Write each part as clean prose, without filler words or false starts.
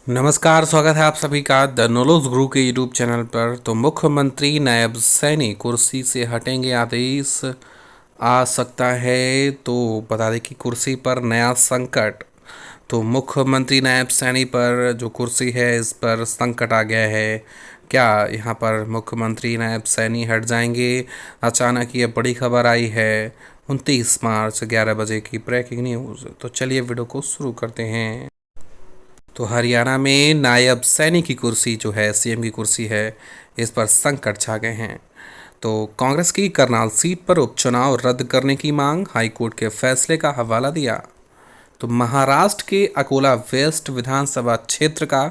नमस्कार, स्वागत है आप सभी का द नॉलेज गुरु के यूट्यूब चैनल पर। तो मुख्यमंत्री नायब सैनी कुर्सी से हटेंगे, आदेश आ सकता है। तो बता दें कि कुर्सी पर नया संकट। तो मुख्यमंत्री नायब सैनी पर जो कुर्सी है, इस पर संकट आ गया है। क्या यहाँ पर मुख्यमंत्री नायब सैनी हट जाएंगे? अचानक ये बड़ी खबर आई है। 29 मार्च 11 बजे की ब्रेकिंग न्यूज़। तो चलिए वीडियो को शुरू करते हैं। तो हरियाणा में नायब सैनी की कुर्सी जो है, सीएम की कुर्सी है, इस पर संकट छा गए हैं। तो कांग्रेस की करनाल सीट पर उपचुनाव रद्द करने की मांग, हाईकोर्ट के फैसले का हवाला दिया। तो महाराष्ट्र के अकोला वेस्ट विधानसभा क्षेत्र का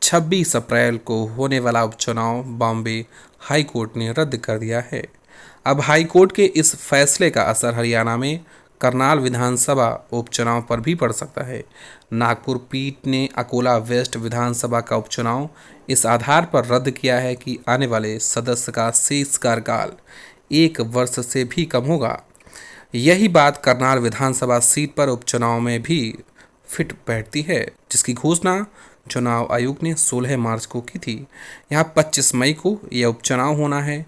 26 अप्रैल को होने वाला उपचुनाव बॉम्बे हाईकोर्ट ने रद्द कर दिया है। अब हाईकोर्ट के इस फैसले का असर हरियाणा में करनाल विधानसभा उपचुनाव पर भी पड़ सकता है। नागपुर पीठ ने अकोला वेस्ट विधानसभा का उपचुनाव इस आधार पर रद्द किया है कि आने वाले सदस्य का शेष कार्यकाल 1 वर्ष से भी कम होगा। यही बात करनाल विधानसभा सीट पर उपचुनाव में भी फिट बैठती है, जिसकी घोषणा चुनाव आयोग ने 16 मार्च को की थी। यहाँ 25 मई को यह उपचुनाव होना है।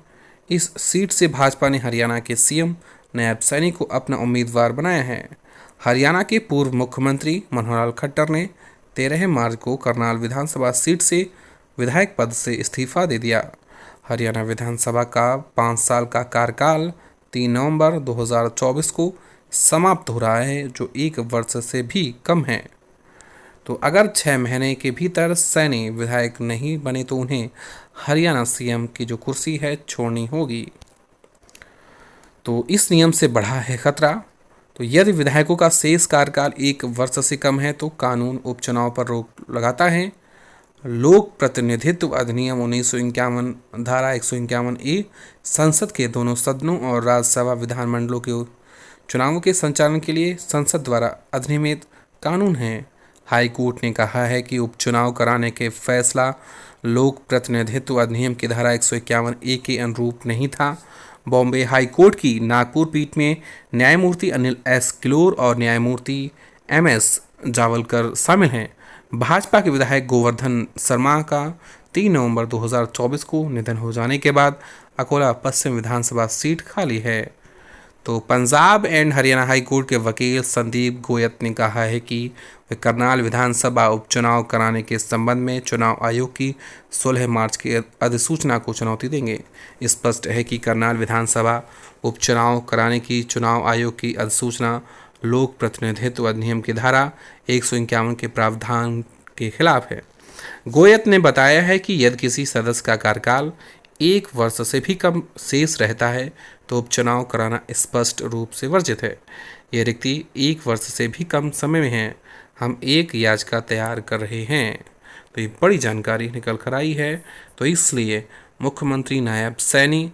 इस सीट से भाजपा ने हरियाणा के सीएम नायब सैनी को अपना उम्मीदवार बनाया है। हरियाणा के पूर्व मुख्यमंत्री मनोहर लाल खट्टर ने 13 मार्च को करनाल विधानसभा सीट से विधायक पद से इस्तीफा दे दिया। हरियाणा विधानसभा का 5 साल का कार्यकाल 3 नवंबर 2024 को समाप्त हो रहा है, जो 1 वर्ष से भी कम है। तो अगर 6 महीने के भीतर सैनी विधायक नहीं बने तो उन्हें हरियाणा सीएम की जो कुर्सी है छोड़नी होगी। तो इस नियम से बढ़ा है खतरा। तो यदि विधायकों का शेष कार्यकाल 1 वर्ष से कम है तो कानून उपचुनाव पर रोक लगाता है। लोक प्रतिनिधित्व अधिनियम 1951 धारा 151A संसद के दोनों सदनों और राज्यसभा विधानमंडलों के चुनावों के संचालन के लिए संसद द्वारा अधिनियमित कानून है। हाई कोर्ट ने कहा है कि उपचुनाव कराने के फैसला लोक प्रतिनिधित्व अधिनियम की धारा 151A के अनुरूप नहीं था। बॉम्बे हाई कोर्ट की नागपुर पीठ में न्यायमूर्ति अनिल एस किलोर और न्यायमूर्ति MS जावलकर शामिल हैं। भाजपा के विधायक गोवर्धन शर्मा का 3 नवंबर 2024 को निधन हो जाने के बाद अकोला पश्चिम विधानसभा सीट खाली है। तो Punjab and Haryana high court के वकील संदीप गोयत ने कहा है कि वे करनाल विधानसभा उपचुनाव कराने के संबंध में चुनाव आयोग की 16 मार्च की अधिसूचना को चुनौती देंगे। स्पष्ट है कि करनाल विधानसभा उपचुनाव कराने की चुनाव आयोग की अधिसूचना लोक प्रतिनिधित्व अधिनियम की धारा 151 के प्रावधान के खिलाफ है। गोयत ने बताया है कि यदि किसी सदस्य का कार्यकाल 1 वर्ष से भी कम शेष रहता है तो उपचुनाव कराना स्पष्ट रूप से वर्जित है। ये रिक्ति 1 वर्ष से भी कम समय में है। हम एक याचिका तैयार कर रहे हैं। तो ये बड़ी जानकारी निकल कर आई है। तो इसलिए मुख्यमंत्री नायब सैनी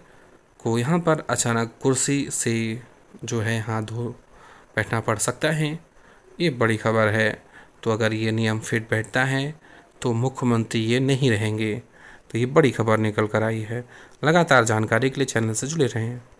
को यहाँ पर अचानक कुर्सी से जो है हाथ धो बैठना पड़ सकता है। ये बड़ी खबर है। तो अगर ये नियम फिट बैठता है तो मुख्यमंत्री ये नहीं रहेंगे। तो ये बड़ी खबर निकल कर आई है। लगातार जानकारी के लिए चैनल से जुड़े रहें।